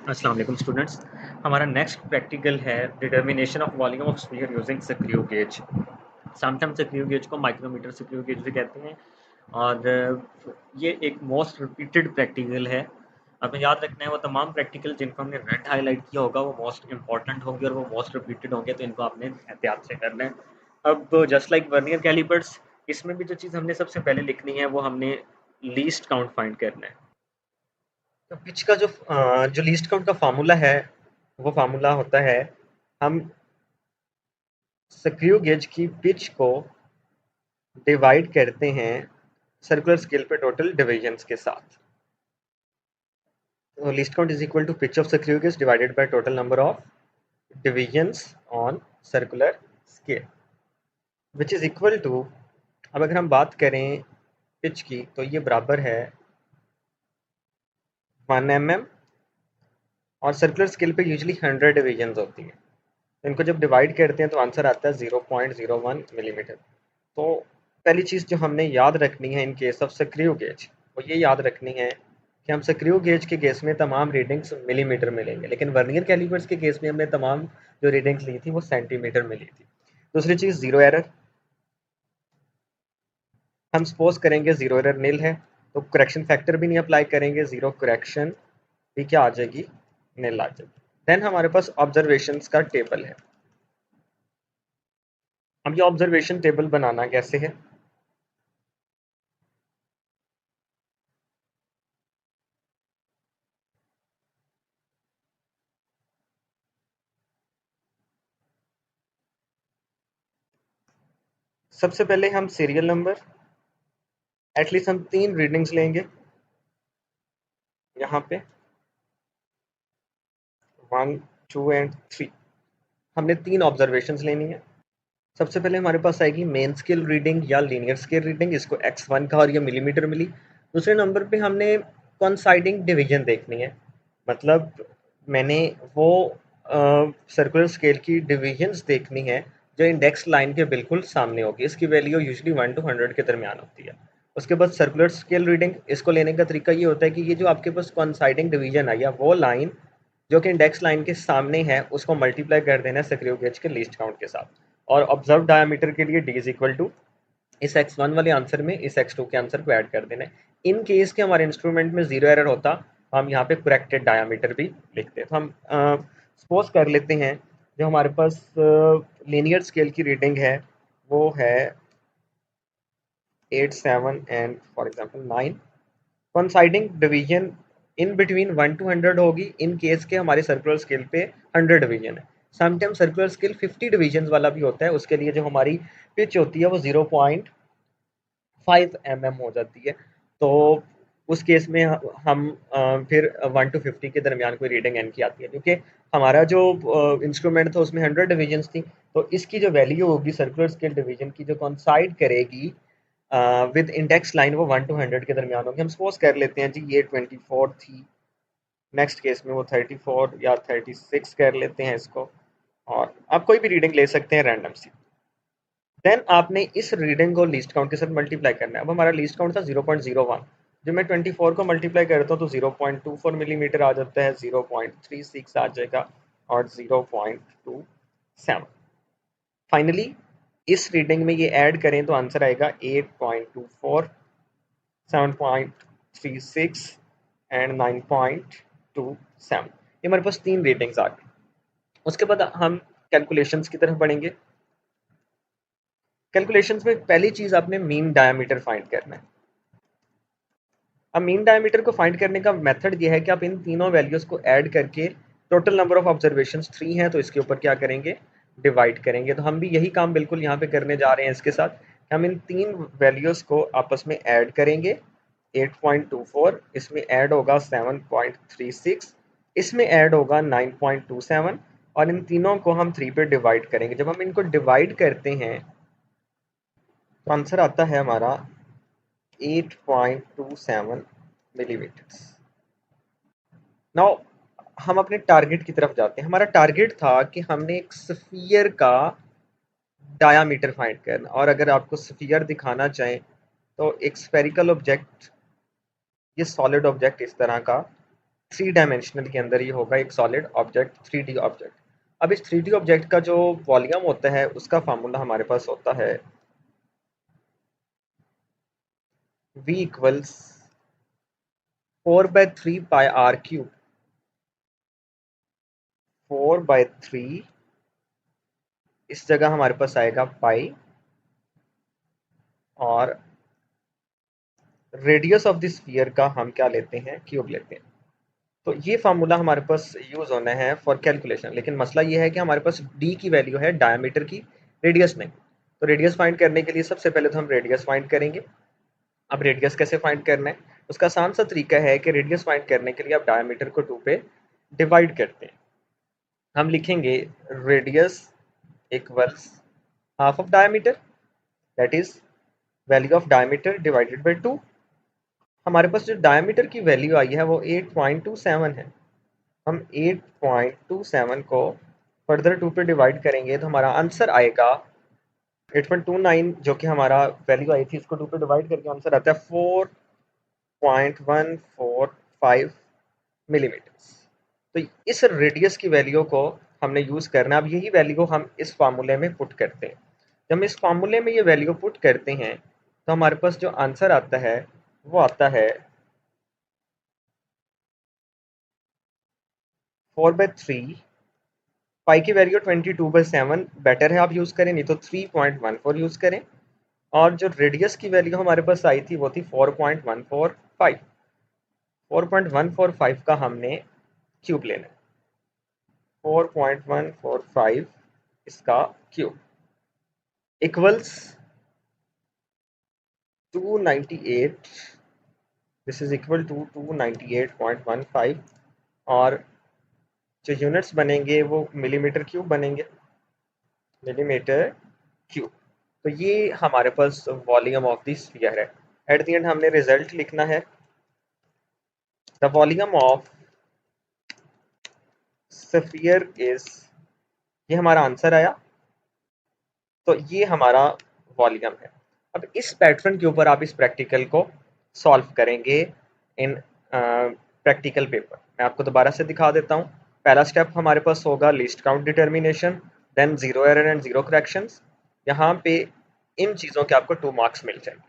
अस्सलाम वालेकुम स्टूडेंट्स। हमारा नेक्स्ट प्रैक्टिकल है determination of volume of sphere using screw gauge. Sometimes screw gauge को माइक्रोमीटर स्क्रू गेज भी कहते हैं और ये एक मोस्ट रिपीटेड प्रैक्टिकल है। हमें याद रखना है वो तमाम प्रैक्टिकल जिनको हमने रेड हाईलाइट किया होगा वो मोस्ट इंपॉर्टेंट होंगे और वो मोस्ट रिपीटेड होंगे, तो इनको आपने एहतियात से करना है। अब जस्ट लाइक वर्नियर कैलिपर्स, इसमें भी जो चीज़ हमने सबसे पहले लिखनी है वो हमने लीस्ट काउंट फाइंड करना है। तो पिच का जो लीस्ट काउंट का फार्मूला है वो फार्मूला होता है, हम स्क्रू गेज की पिच को डिवाइड करते हैं सर्कुलर स्केल पे टोटल डिविजन्स के साथ। तो least count is equal to pitch of screw gauge divided by total number of divisions on circular scale which is equal to, अब अगर हम बात करें पिच की तो ये बराबर है 1 mm और सर्कुलर स्केल पे यूजली 100 डिविजन्स होती है। तो इनको जब डिवाइड करते हैं तो आंसर आता है 0.01 मिलीमीटर। तो पहली चीज़ जो हमने याद रखनी है in case of screw gauge, वो ये याद रखनी है कि हम स्क्रू गेज के केस में तमाम रीडिंग्स मिलीमीटर में लेंगे, लेकिन वर्नियर कैलिपर्स के केस में हमने तमाम जो रीडिंग्स ली थी वो सेंटीमीटर में ली थी। दूसरी चीज़ जीरो एरर, हम सपोज करेंगे जीरो एरर नील है तो करेक्शन फैक्टर भी नहीं अप्लाई करेंगे, जीरो करेक्शन भी क्या आ जाएगी, नील आ जाएगी। देन हमारे पास ऑब्जर्वेशंस का टेबल है। अब ये ऑब्जर्वेशन टेबल बनाना कैसे है, सबसे पहले हम सीरियल नंबर एटलीस्ट हम 3 रीडिंग्स लेंगे। यहाँ पे 1, 2 एंड 3 हमने 3 ऑब्जर्वेशंस लेनी है। सबसे पहले हमारे पास आएगी मेन स्केल रीडिंग या लीनियर स्केल रीडिंग, इसको x1 का और ये मिलीमीटर मिली। दूसरे नंबर पे हमने कॉन्साइडिंग डिवीजन देखनी है, मतलब मैंने वो सर्कुलर स्केल की डिविजन्स देखनी है जो इंडेक्स लाइन के बिल्कुल सामने होगी। इसकी वैल्यू यूजुअली 1 to 100 के दरमियान होती है। उसके बाद सर्कुलर स्केल रीडिंग, इसको लेने का तरीका ये होता है कि ये जो आपके पास कॉन्साइडिंग डिवीजन आई है वो लाइन जो कि इंडेक्स लाइन के सामने है उसको मल्टीप्लाई कर देना है स्क्रू गेज के लीस्ट काउंट के साथ। और ऑब्जर्व डायमीटर के लिए d इज इक्वल टू इस x1 वाले आंसर में इस x2 के आंसर को ऐड कर देना है। इन केस के हमारे इंस्ट्रूमेंट में जीरो एरर होता तो हम यहाँ पे करेक्टेड डायमीटर भी लिखते। तो हम सपोज कर लेते हैं जो हमारे पास लीनियर स्केल की रीडिंग है वो है 8, 7 and for example 9। Coinciding division in between 1 to 100 होगी इन केस के हमारे सर्कुलर स्केल पे 100 डिवीजन है। समटाइम सर्कुलर स्केल 50 डिवीजन वाला भी होता है, उसके लिए जो हमारी पिच होती है वो 0.5 mm हो जाती है। तो उस केस में हम फिर 1 to 50 के दरमियान कोई रीडिंग एन की आती है, क्योंकि हमारा जो इंस्ट्रूमेंट था उसमें 100 डिवीजन्स थी। तो इसकी जो वैल्यू होगी सर्कुलर स्केल डिवीजन की जो कॉन्साइड करेगी विद इंडेक्स लाइन वो 1 to 100 के दरमियान होगी। हम सपोज कर लेते हैं जी ये 24 थी, नेक्स्ट केस में वो 34 या 36 कर लेते हैं इसको, और आप कोई भी रीडिंग ले सकते हैं रैंडम सी। देन आपने इस रीडिंग को लीस्ट काउंट के साथ मल्टीप्लाई करना है। अब हमारा लीस्ट काउंट था 0.01, जब मैं 24 को मल्टीप्लाई करता हूँ तो 0.24 मिलीमीटर आ जाता है, 0.36 आ जाएगा और 0.27। फाइनली इस रीडिंग में ये ऐड करें तो आंसर आएगा 8.24, 7.36 एंड 9.27। ये हमारे पास 3 रीडिंग्स आ गई। उसके बाद हम कैलकुलेशंस की तरफ बढ़ेंगे। कैलकुलेशंस में पहली चीज आपने मीन डायमीटर फाइंड करना है। अब मीन डायमीटर को फाइंड करने का मेथड ये है कि आप इन तीनों वैल्यूज को ऐड करके टोटल नंबर ऑफ ऑब्जर्वेशंस 3 हैं तो इसके ऊपर क्या करेंगे, डिवाइड करेंगे। तो हम भी यही काम बिल्कुल यहाँ पे करने जा रहे हैं इसके साथ। हम इन 3 वैल्यूज को आपस में ऐड करेंगे। 8.24 इसमें ऐड होगा 7.36, इसमें ऐड होगा 9.27 और इन तीनों को हम 3 पे डिवाइड करेंगे। जब हम इनको डिवाइड करते हैं तो आंसर आता है हमारा 8.27 मिलीमीटर। नाउ हम अपने टारगेट की तरफ जाते हैं। हमारा टारगेट था कि हमने एक स्फीयर का डायामीटर फाइंड करना, और अगर आपको स्फीयर दिखाना चाहें तो एक स्फेरिकल ऑब्जेक्ट, ये सॉलिड ऑब्जेक्ट इस तरह का 3 डायमेंशनल के अंदर ये होगा एक सॉलिड ऑब्जेक्ट, 3D ऑब्जेक्ट। अब इस 3D ऑब्जेक्ट का जो वॉल्यूम होता है उसका फार्मूला हमारे पास होता है V equals 4/3 pi r cube. 4/3 इस जगह हमारे पास आएगा पाई, और रेडियस ऑफ द स्फीयर का हम क्या लेते हैं, क्यूब लेते हैं। तो ये फार्मूला हमारे पास यूज होना है फॉर कैलकुलेशन, लेकिन मसला ये है कि हमारे पास डी की वैल्यू है डायमीटर की, रेडियस नहीं। तो रेडियस फाइंड करने के लिए सबसे पहले तो हम रेडियस फाइंड करेंगे। अब रेडियस कैसे फाइंड करना है, उसका आसान सा तरीका है कि रेडियस फाइंड करने के लिए आप डायमीटर को 2 पे डिवाइड करते हैं। हम लिखेंगे radius equals half of diameter, that is value of diameter divided by 2। हमारे पास जो डायमीटर की वैल्यू आई है वो 8.27 है। हम 8.27 को फर्दर 2 पे डिवाइड करेंगे तो हमारा आंसर आएगा 8.29, जो कि हमारा वैल्यू आई थी, इसको 2 पे डिवाइड करके आंसर आता है 4.145 मिलीमीटर। तो इस रेडियस की वैल्यू को हमने यूज करना है। अब यही वैल्यू हम इस फार्मूले में पुट करते हैं। जब हम इस फार्मूले में ये वैल्यू पुट करते हैं तो हमारे पास जो आंसर आता है वो आता है 4/3 पाई की वैल्यू 22/7 बेटर है आप यूज करें, नहीं तो 3.14 यूज करें। और जो रेडियस की वैल्यू हमारे पास आई थी वो थी 4.145। 4.145 का हमने क्यूब लेना है। 4.145 इसका cube equals 298, this is equal to 298.15, और जो यूनिट्स बनेंगे वो मिलीमीटर क्यूब बनेंगे, मिलीमीटर क्यूब। तो ये हमारे पास वॉल्यूम ऑफ द स्फीयर है। एट द एंड हमने रिजल्ट लिखना है, the volume of sphere is, ये हमारा आंसर आया। तो ये हमारा वॉल्यूम है। अब इस पैटर्न के ऊपर आप इस प्रैक्टिकल को सॉल्व करेंगे इन प्रैक्टिकल पेपर। मैं आपको दोबारा से दिखा देता हूँ। पहला स्टेप हमारे पास होगा least count determination, than zero error and zero corrections. यहाँ पे इन चीज़ों के आपको 2 मार्क्स मिल जाएंगे।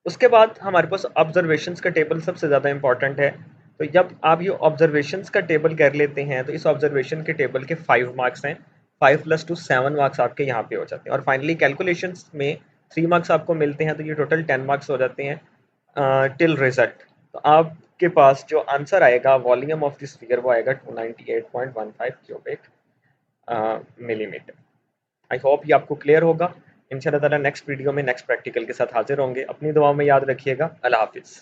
उसके बाद हमारे पास ऑब्जर्वेशंस का टेबल सबसे ज़्यादा इंपॉर्टेंट है। तो जब आप ये ऑब्जर्वेशंस का टेबल कर लेते हैं तो इस ऑब्जर्वेशन के टेबल के 5 मार्क्स हैं। 5 + 2 7 मार्क्स आपके यहाँ पे हो जाते हैं, और फाइनली कैलकुलेशंस में 3 मार्क्स आपको मिलते हैं, तो ये टोटल 10 मार्क्स हो जाते हैं टिल रिजल्ट। तो आपके पास जो आंसर आएगा वॉल्यूम ऑफ दिस फिगर वो आएगा 298.15 क्यूबिक मिलीमीटर। आई होप ये आपको क्लियर होगा। इंशाल्लाह ताला नेक्स्ट वीडियो में नेक्स्ट प्रैक्टिकल के साथ हाजिर होंगे। अपनी दुआओं में याद रखिएगा। अल्लाह हाफिज़।